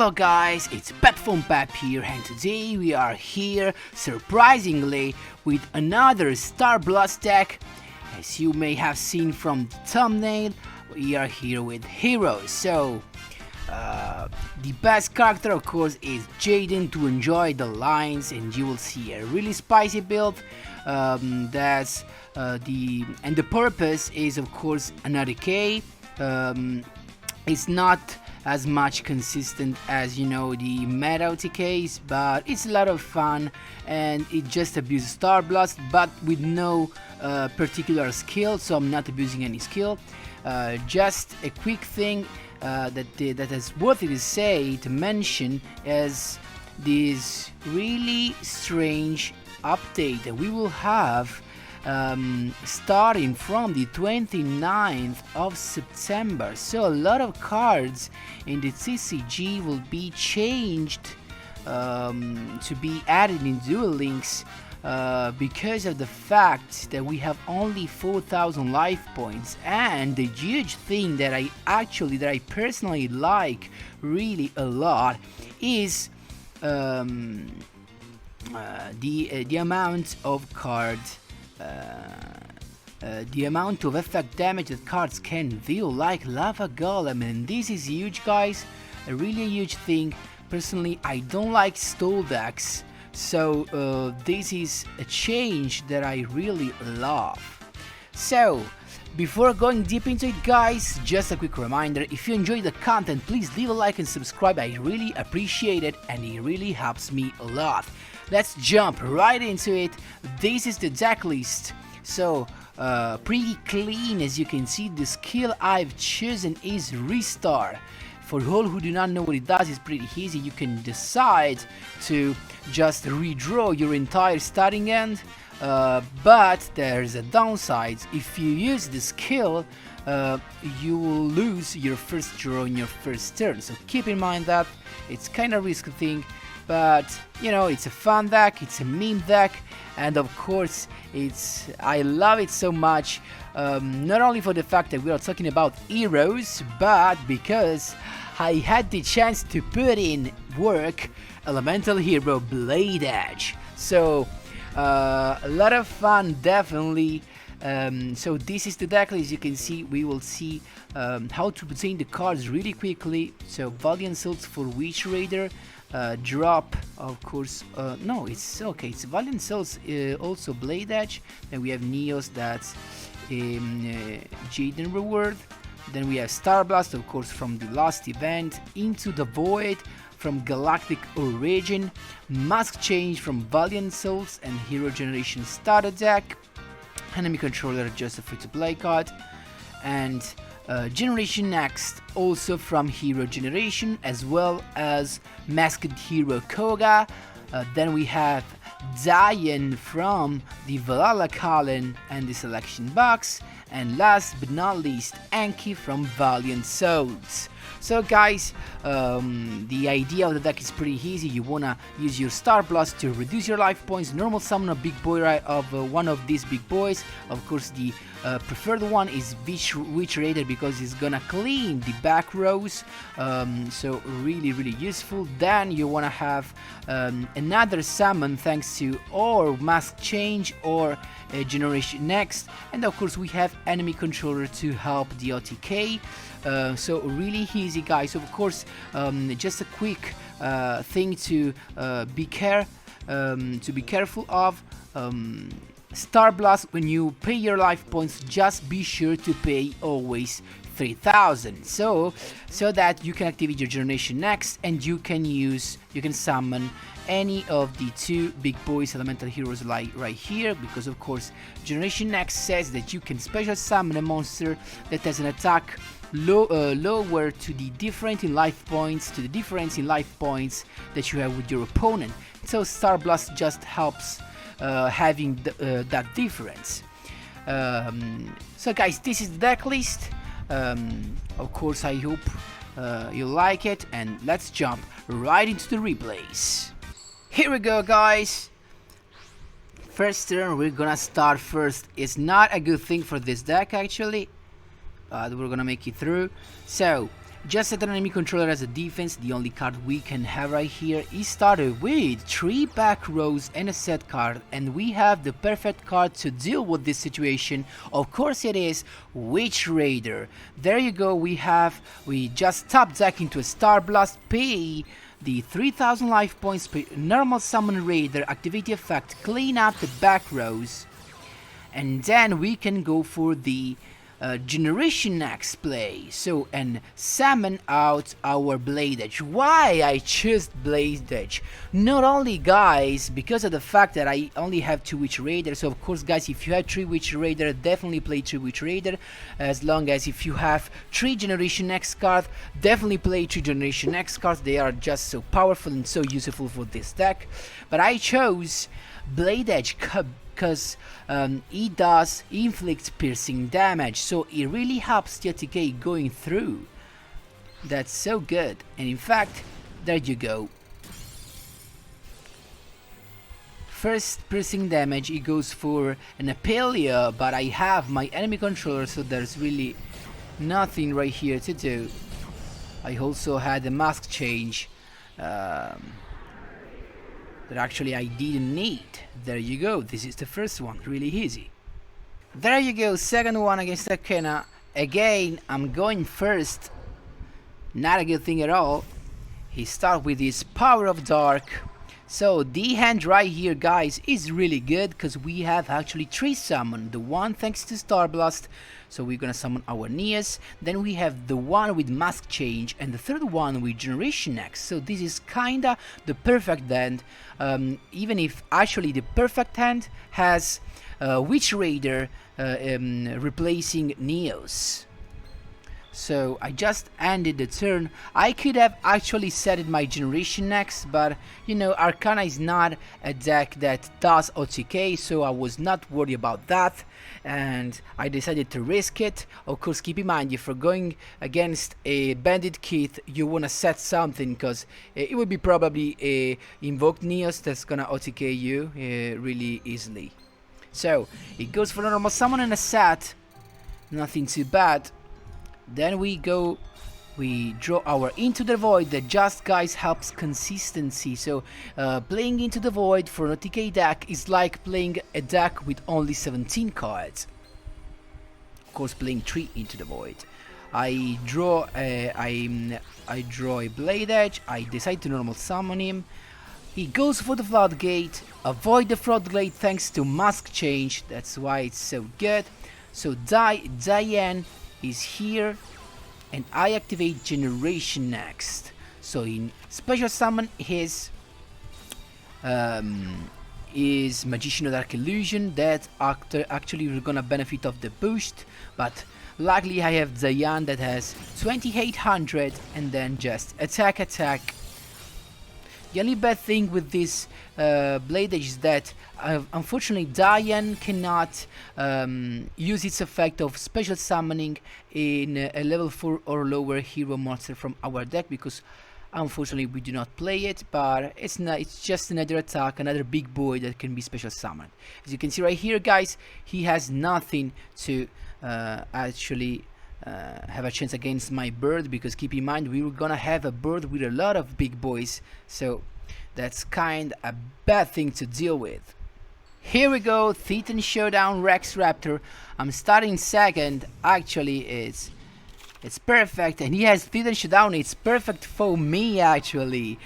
Hello guys, it's Pep here, and today we are here, surprisingly, with another Star Blast deck. As you may have seen from the thumbnail, we are here with heroes. So, the best character of course is Jaden to enjoy the lines, and you will see a really spicy build. The purpose is of course an OTK. It's not as much consistent as the meta OTKs, but it's a lot of fun, and it just abuses Star Blast but with no particular skill, so I'm not abusing any skill. Just a quick thing that is worth to mention is this really strange update that we will have starting from the 29th of September. So a lot of cards in the TCG will be changed to be added in Duel Links because of the fact that we have only 4,000 life points. And the huge thing that I personally like really a lot is the amount of cards, the amount of effect damage that cards can deal, like Lava Golem, and this is huge, guys, a really huge thing. Personally, I don't like stall decks, so this is a change that I really love. So, before going deep into it, guys, just a quick reminder: if you enjoy the content, please leave a like and subscribe. I really appreciate it, and it really helps me a lot. Let's jump right into it. This is the deck list. So, pretty clean, as you can see. The skill I've chosen is Restart. For all who do not know what it does, it's pretty easy. You can decide to just redraw your entire starting end, but there's a downside. If you use the skill, you will lose your first draw in your first turn. So keep in mind that it's kind of risky thing. But it's a fun deck, it's a meme deck, and of course I love it so much, not only for the fact that we are talking about heroes, but because I had the chance to put in work elemental hero Bladedge. So a lot of fun, definitely. So this is the deck list. As you can see, we will see how to obtain the cards really quickly. So Valiant Souls for Witchraider, drop, of course, no, it's okay, it's Valiant Souls, also Bladedge. Then we have Neos, that's Jaden reward. Then we have Star Blast, of course, from the last event. Into the Void from Galactic Origin. Mask Change from Valiant Souls and Hero Generation starter deck. Enemy Controller, just a free-to-play card. And Generation Next, also from Hero Generation, as well as Masked Hero Koga. Then we have Diane from the Valhalla Colin and the Selection Box. And last but not least, Anki from Valiant Souls. So guys, the idea of the deck is pretty easy. You wanna use your Star Blast to reduce your life points, normal summon a big boy of one of these big boys. Of course, the preferred one is witchraider because it's gonna clean the back rows, so really useful. Then you wanna have another summon thanks to or Mask Change or Generation Next, and of course we have Enemy Controller to help the OTK. So really easy, guys. So of course, just a quick thing to be careful of. Star Blast, when you pay your life points, just be sure to pay always 3,000, so that you can activate your Generation Next, and you can summon any of the two big boys elemental heroes like right here, because of course Generation Next says that you can special summon a monster that has an attack lower to the difference in life points that you have with your opponent. So Star Blast just helps having that difference. So guys, this is the deck list. Of course, I hope you like it, and let's jump right into the replays. Here we go, guys. First turn, we're gonna start first. It's not a good thing for this deck actually, we're gonna make it through. So Just set an enemy controller as a defense. The only card we can have right here is started with 3 back rows and a set card, and we have the perfect card to deal with this situation. Of course it is Witchraider. There you go, we just top deck into a Star Blast, pay the 3000 life points per normal summon raider activity effect, clean up the back rows, and then we can go for the Generation X play, and summon out our Bladedge. Why I choose Bladedge? Not only, guys, because of the fact that I only have 2 witchraiders, so of course, guys, if you have 3 witchraider, definitely play 3 witchraider. As long as if you have 3 Generation X cards, definitely play 3 Generation X cards. They are just so powerful and so useful for this deck. But I chose Bladedge because it does inflict piercing damage, so it really helps the OTK going through. That's so good, and in fact, there you go. First piercing damage, it goes for an Apelia, but I have my enemy controller, so there's really nothing right here to do. I also had a mask change that actually I didn't need. There you go, this is the first one, really easy. There you go, second one against Akena. Again, I'm going first. Not a good thing at all. He starts with his Power of Dark. So the hand right here, guys, is really good because we have actually 3 summon. The one thanks to Star Blast, so we're gonna summon our Neas. Then we have the one with Mask Change and the third one with Generation X. So this is kinda the perfect hand, even if actually the perfect hand has Witchraider replacing Neos. So I just ended the turn. I could have actually set it my Generation X, but you know, Arcana is not a deck that does OTK, so I was not worried about that, and I decided to risk it. Of course, keep in mind, if you're going against a Bandit kit, you wanna set something, because it would be probably a Invoked Neos that's gonna OTK you really easily. So it goes for a normal summon and a set, nothing too bad. Then we draw our Into the Void that just, guys, helps consistency. So playing Into the Void for an OTK deck is like playing a deck with only 17 cards. Of course, playing 3 Into the Void. I draw a Bladedge. I decide to normal summon him. He goes for the Floodgate. Avoid the Floodgate thanks to Mask Change. That's why it's so good. So Diane is here, and I activate Generation Next. So in special summon his Magician of Dark Illusion. That actually we're gonna benefit of the boost, but luckily I have Diane that has 2800, and then just attack. The only bad thing with this Bladedge is that unfortunately Diane cannot use its effect of special summoning in a level 4 or lower hero monster from our deck, because unfortunately we do not play it, but it's just another attack, another big boy that can be special summoned. As you can see right here, guys, he has nothing to actually have a chance against my bird, because keep in mind we were gonna have a bird with a lot of big boys, so that's kind of a bad thing to deal with. Here we go, Titan Showdown Rex Raptor. I'm starting second. Actually it's perfect, and he has Titan Showdown. It's perfect for me actually,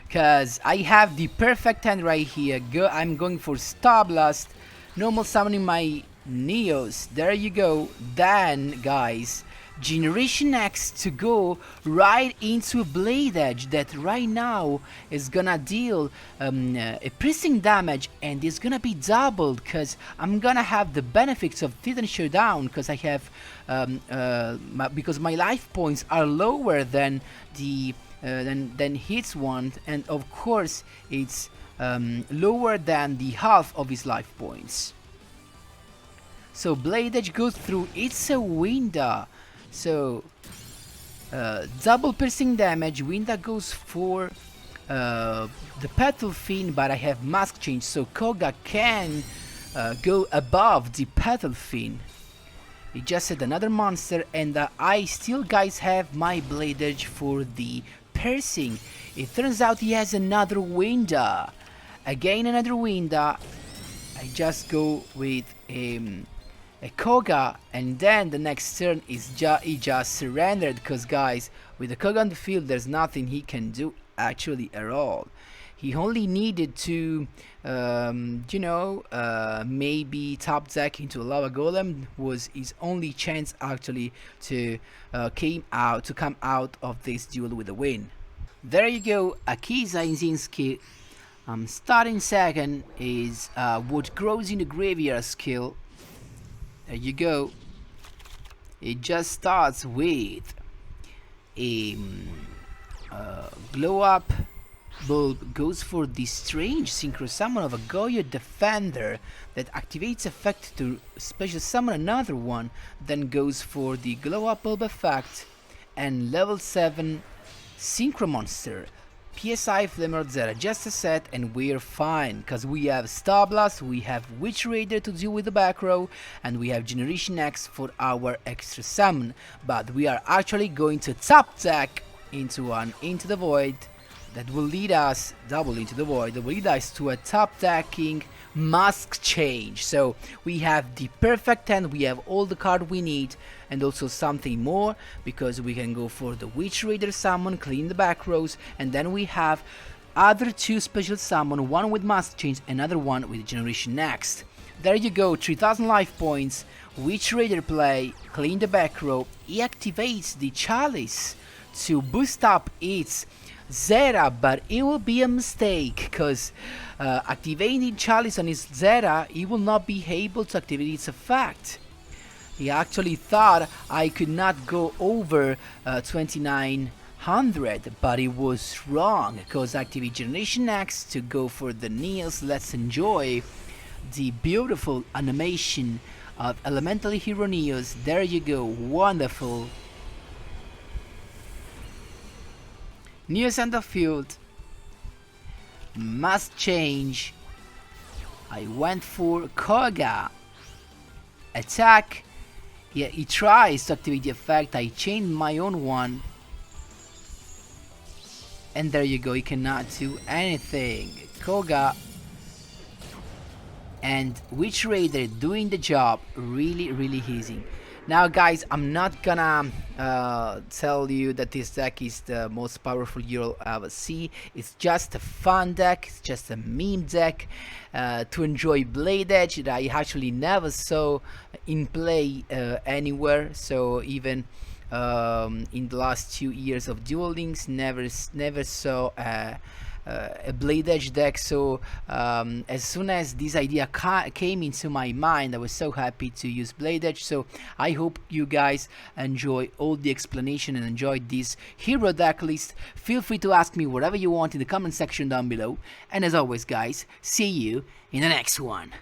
because I have the perfect hand right here. I'm going for Star Blast, normal summoning my Neos. There you go. Then, guys, Generation X to go right into a Bladedge that right now is gonna deal a piercing damage, and it's gonna be doubled because I'm gonna have the benefits of Titan Showdown, because I have because my life points are lower than the than his one, and of course it's lower than the half of his life points. So Bladedge goes through. It's a Winda. So double piercing damage. Winda goes for the Petal Fiend, but I have Mask Change, so Koga can go above the Petal Fiend. He just said another monster, and I still, guys, have my Bladedge for the piercing. It turns out he has another window. Again, another window. I just go with a Koga, and then the next turn is he just surrendered, because guys, with the Koga on the field there's nothing he can do actually at all. He only needed to maybe top deck into a lava golem was his only chance actually to come out of this duel with a win. There you go, Akiza Inzinski. Starting second is what grows in the graveyard skill. There you go. It just starts with a glow up bulb, goes for the strange synchro summon of a Goyo defender that activates effect to special summon another one, then goes for the glow up bulb effect and level 7 synchro monster. PSI Flamer Zera, just a set, and we're fine, because we have Star Blast, we have Witchraider to deal with the back row, and we have Generation X for our extra summon. But we are actually going to top deck into Into the Void that will lead us, double Into the Void, that will lead us to a top decking mask change. So we have the perfect hand, we have all the card we need, and also something more, because we can go for the Witchraider summon, clean the back rows, and then we have other two special summon, one with mask change, another one with Generation Next. There you go, 3000 life points, Witchraider play, clean the back row. He activates the Chalice to boost up its Zera, but it will be a mistake, because activating Chalice on his Zera, he will not be able to activate its effect. He actually thought I could not go over 2900, but it was wrong, because activate Generation X to go for the Neos. Let's enjoy the beautiful animation of Elemental Hero Neos. There you go, wonderful. Neos on the field, must change. I went for Koga. Attack. Yeah, he tries to activate the effect. I changed my own one. And there you go, he cannot do anything. Koga and Witchraider doing the job really, really easy. Now guys, I'm not gonna tell you that this deck is the most powerful you'll ever see. It's just a fun deck, it's just a meme deck to enjoy Bladedge that I actually never saw in play anywhere. So even in the last 2 years of Duel Links, never saw a Bladedge deck. So as soon as this idea came into my mind, I was so happy to use Bladedge. So I hope you guys enjoy all the explanation and enjoyed this hero deck list. Feel free to ask me whatever you want in the comment section down below, and as always guys, see you in the next one.